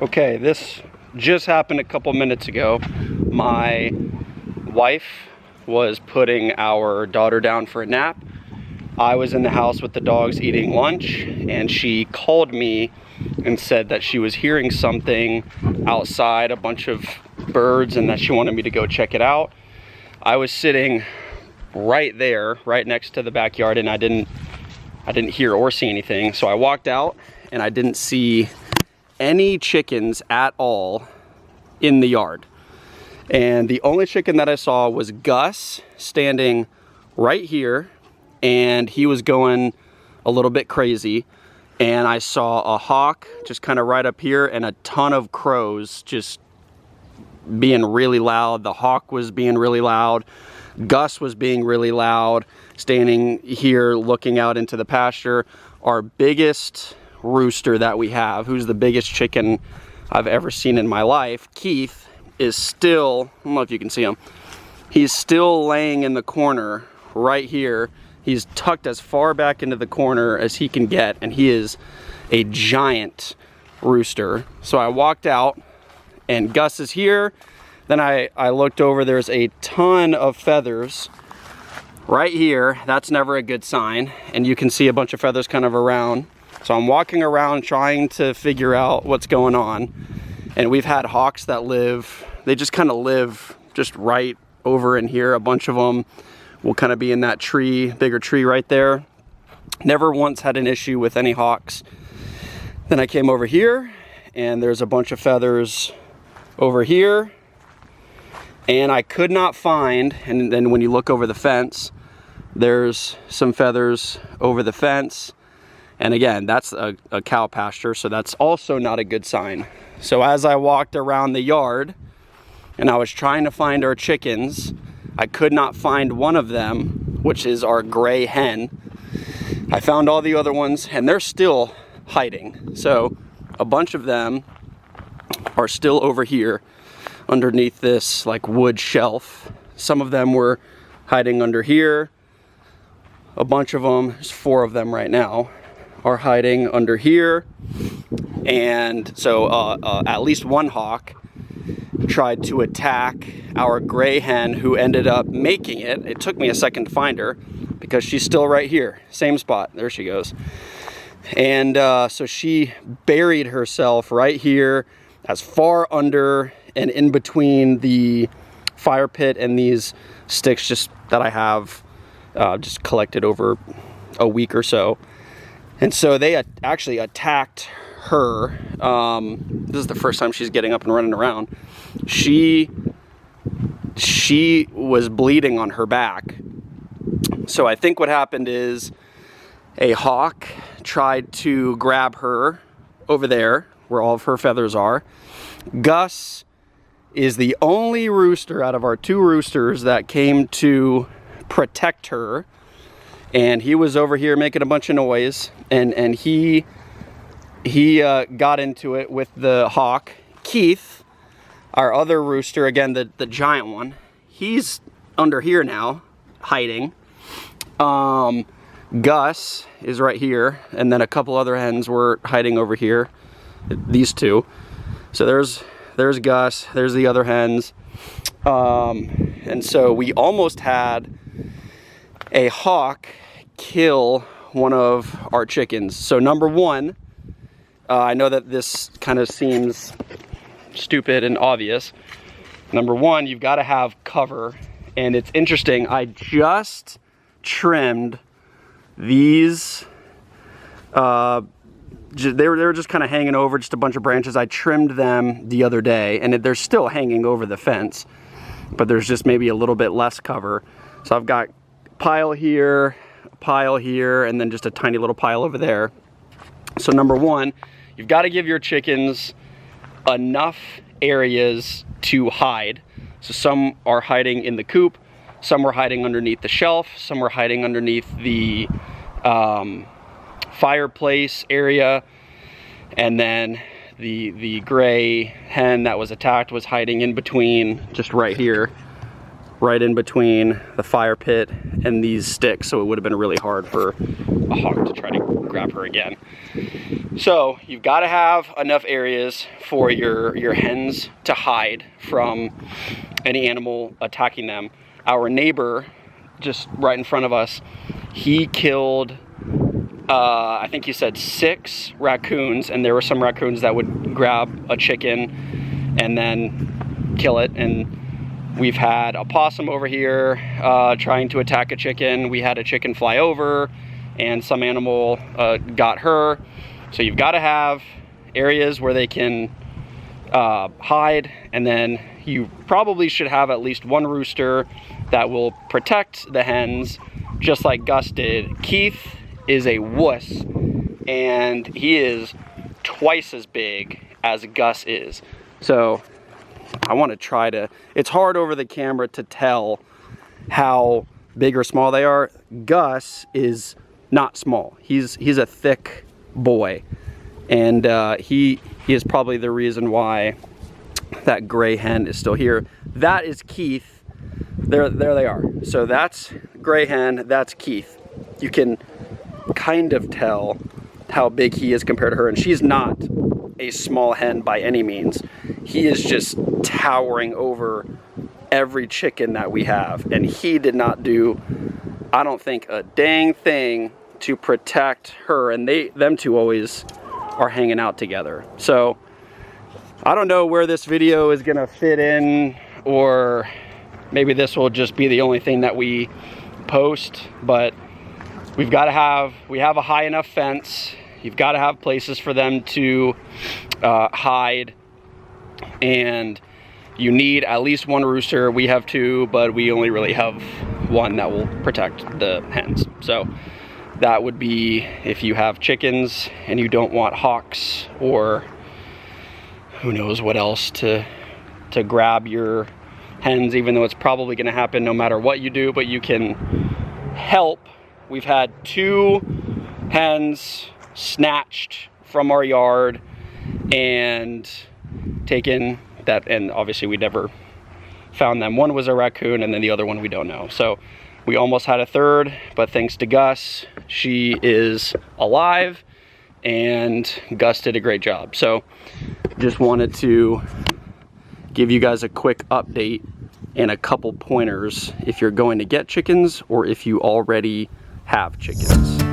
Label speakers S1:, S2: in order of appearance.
S1: Okay, this just happened a couple minutes ago. My wife was putting our daughter down for a nap. I was in the house with the dogs eating lunch, and she called me and said that she was hearing something outside, a bunch of birds, and that she wanted me to go check it out. I was sitting right there, right next to the backyard, and I didn't hear or see anything. So I walked out and I didn't see any chickens at all in the yard. And the only chicken that I saw was Gus standing right here, and he was going a little bit crazy. And I saw a hawk just kind of right up here, and a ton of crows just being really loud. The hawk was being really loud. Gus was being really loud, standing here looking out into the pasture. Our biggest rooster that we have, who's the biggest chicken I've ever seen in my life, Keith, is still, I don't know if you can see him, he's still laying in the corner right here. He's tucked as far back into the corner as he can get, and he is a giant rooster. So I walked out and Gus is here. Then I looked over, there's a ton of feathers right here. That's never a good sign. And you can see a bunch of feathers kind of around. So I'm walking around trying to figure out what's going on. And we've had hawks that they just kind of live just right over in here. A bunch of them will kind of be in that tree, bigger tree right there. Never once had an issue with any hawks. Then I came over here and there's a bunch of feathers over here. And I could not find, and then when you look over the fence, there's some feathers over the fence. And again, that's a cow pasture, so that's also not a good sign. So as I walked around the yard and I was trying to find our chickens, I could not find one of them, which is our gray hen. I found all the other ones and they're still hiding. So a bunch of them are still over here underneath this like wood shelf. Some of them were hiding under here. A bunch of them, there's 4 of them right now, are hiding under here. And so at least one hawk tried to attack our gray hen, who ended up making it. It took me a second to find her because she's still right here, same spot. There she goes. And so she buried herself right here, as far under and in between the fire pit and these sticks just that I have just collected over a week or so. And so they actually attacked her. This is the first time she's getting up and running around. She was bleeding on her back. So I think what happened is a hawk tried to grab her over there where all of her feathers are. Gus is the only rooster out of our 2 roosters that came to protect her. And he was over here making a bunch of noise, and he got into it with the hawk. Keith, our other rooster, again, the giant one, he's under here now, hiding. Gus is right here, and then a couple other hens were hiding over here, these 2. So there's Gus, there's the other hens. And so we almost had a hawk kill one of our chickens. So number 1, I know that this kind of seems stupid and obvious. Number 1, you've got to have cover. And it's interesting, I just trimmed these, they were just kind of hanging over, just a bunch of branches. I trimmed them the other day, and they're still hanging over the fence, but there's just maybe a little bit less cover. So I've got a pile here, and then just a tiny little pile over there. So number 1, you've got to give your chickens enough areas to hide. So some are hiding in the coop, some were hiding underneath the shelf, some were hiding underneath the fireplace area, and then the gray hen that was attacked was hiding in between, just right here right in between the fire pit and these sticks, so it would have been really hard for a hawk to try to grab her again. So you've got to have enough areas for your hens to hide from any animal attacking them. Our neighbor just right in front of us, he killed I think he said 6 raccoons, and there were some raccoons that would grab a chicken and then kill it. And we've had a possum over here trying to attack a chicken. We had a chicken fly over and some animal got her. So you've got to have areas where they can hide, and then you probably should have at least one rooster that will protect the hens, just like Gus did. Keith is a wuss, and he is twice as big as Gus is. So I want to try to, it's hard over the camera to tell how big or small they are. Gus is not small. He's a thick boy, and he is probably the reason why that gray hen is still here. That is Keith. There they are. So that's gray hen, that's Keith. You can kind of tell how big he is compared to her, and she's not a small hen by any means. He is just towering over every chicken that we have, and he did not do, I don't think, a dang thing to protect her, and them two always are hanging out together. So I don't know where this video is gonna fit in, or maybe this will just be the only thing that we post, but we have a high enough fence. You've got to have places for them to hide, and you need at least one rooster. We have 2, but we only really have 1 that will protect the hens. So that would be if you have chickens and you don't want hawks or who knows what else to grab your hens, even though it's probably going to happen no matter what you do, but you can help. We've had 2 hens snatched from our yard and taken that, and obviously we never found them. One was a raccoon, and then the other one we don't know. So we almost had a 3rd, but thanks to Gus, she is alive, and Gus did a great job. So just wanted to give you guys a quick update and a couple pointers if you're going to get chickens or if you already have chickens.